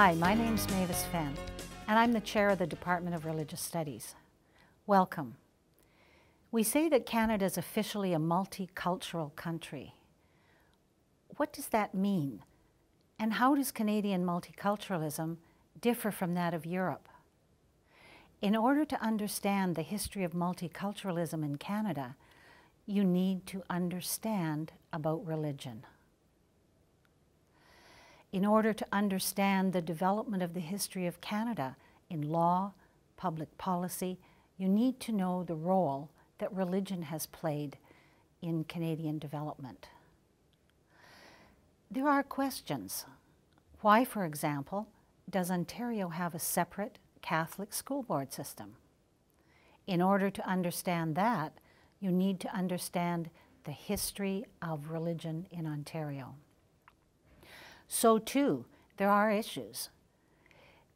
Hi, my name's Mavis Fenn, and I'm the chair of the Department of Religious Studies. Welcome. We say that Canada is officially a multicultural country. What does that mean? And how does Canadian multiculturalism differ from that of Europe? In order to understand the history of multiculturalism in Canada, you need to understand about religion. In order to understand the development of the history of Canada in law, public policy, you need to know the role that religion has played in Canadian development. There are questions. Why, for example, does Ontario have a separate Catholic school board system? In order to understand that, you need to understand the history of religion in Ontario. So too, there are issues.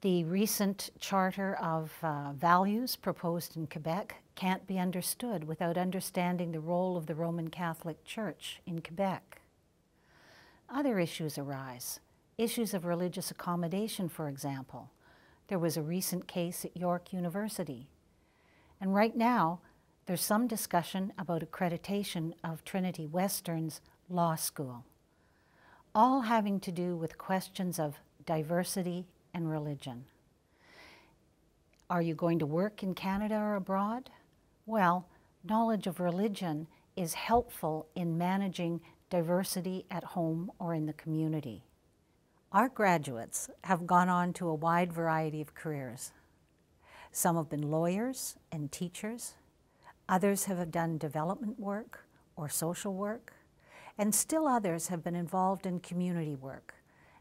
The recent Charter of Values proposed in Quebec can't be understood without understanding the role of the Roman Catholic Church in Quebec. Other issues arise. Issues of religious accommodation, for example. There was a recent case at York University. And right now, there's some discussion about accreditation of Trinity Western's law school, all having to do with questions of diversity and religion. Are you going to work in Canada or abroad? Well, knowledge of religion is helpful in managing diversity at home or in the community. Our graduates have gone on to a wide variety of careers. Some have been lawyers and teachers. Others have done development work or social work. And still others have been involved in community work,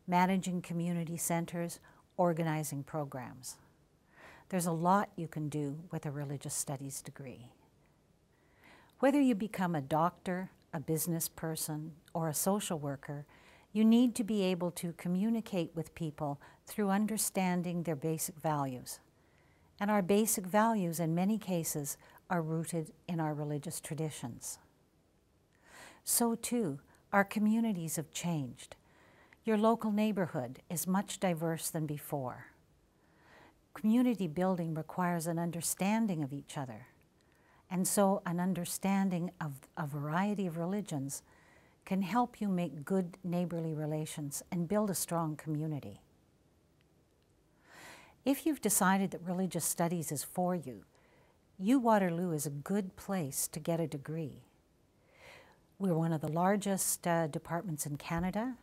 managing community centers, organizing programs. There's a lot you can do with a religious studies degree. Whether you become a doctor, a business person, or a social worker, you need to be able to communicate with people through understanding their basic values. And our basic values, in many cases, are rooted in our religious traditions. So too, our communities have changed. Your local neighborhood is much diverse than before. Community building requires an understanding of each other. And so an understanding of a variety of religions can help you make good neighborly relations and build a strong community. If you've decided that religious studies is for you, Waterloo is a good place to get a degree. We're one of the largest departments in Canada.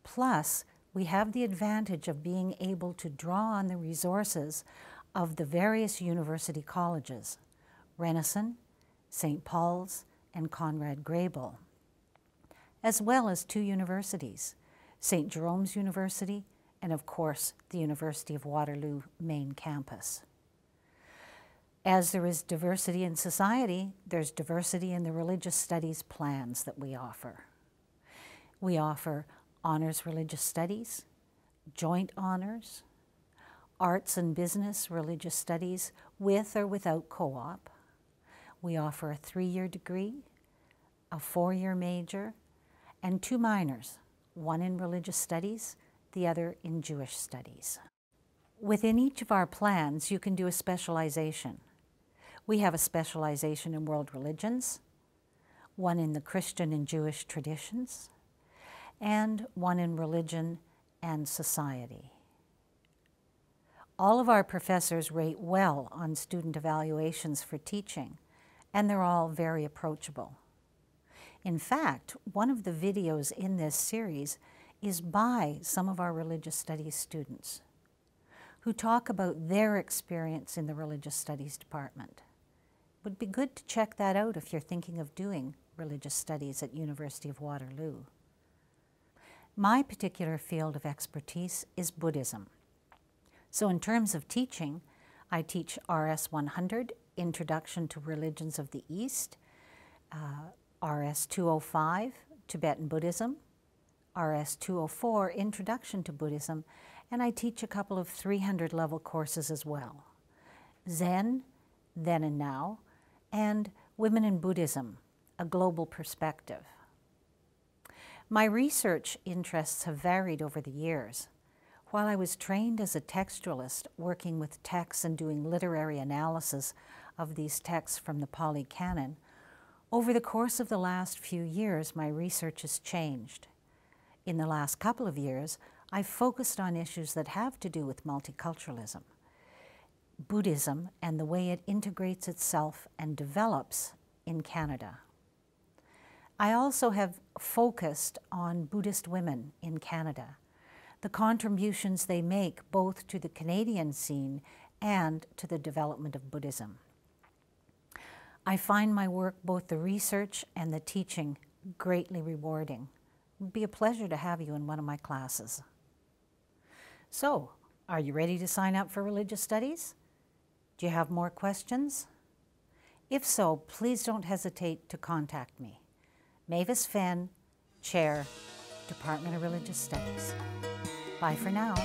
Plus, we have the advantage of being able to draw on the resources of the various university colleges, Renison, St. Paul's, and Conrad Grebel, as well as two universities, St. Jerome's University and, of course, the University of Waterloo main campus. As there is diversity in society, there's diversity in the religious studies plans that we offer. We offer honors religious studies, joint honors, arts and business religious studies with or without co-op. We offer a 3-year degree, a 4-year major, and 2 minors, one in religious studies, the other in Jewish studies. Within each of our plans, you can do a specialization. We have a specialization in world religions, one in the Christian and Jewish traditions, and one in religion and society. All of our professors rate well on student evaluations for teaching, and they're all very approachable. In fact, one of the videos in this series is by some of our religious studies students who talk about their experience in the religious studies department. It would be good to check that out if you're thinking of doing religious studies at University of Waterloo. My particular field of expertise is Buddhism. So in terms of teaching, I teach RS 100, Introduction to Religions of the East, RS 205, Tibetan Buddhism, RS 204, Introduction to Buddhism, and I teach a couple of 300 level courses as well. Zen, Then and Now, and Women in Buddhism, A Global Perspective. My research interests have varied over the years. While I was trained as a textualist, working with texts and doing literary analysis of these texts from the Pali Canon, over the course of the last few years, my research has changed. In the last couple of years, I've focused on issues that have to do with multiculturalism, Buddhism, and the way it integrates itself and develops in Canada. I also have focused on Buddhist women in Canada, the contributions they make both to the Canadian scene and to the development of Buddhism. I find my work, both the research and the teaching, greatly rewarding. It would be a pleasure to have you in one of my classes. So, are you ready to sign up for religious studies? Do you have more questions? If so, please don't hesitate to contact me. Mavis Fenn, Chair, Department of Religious Studies. Bye for now.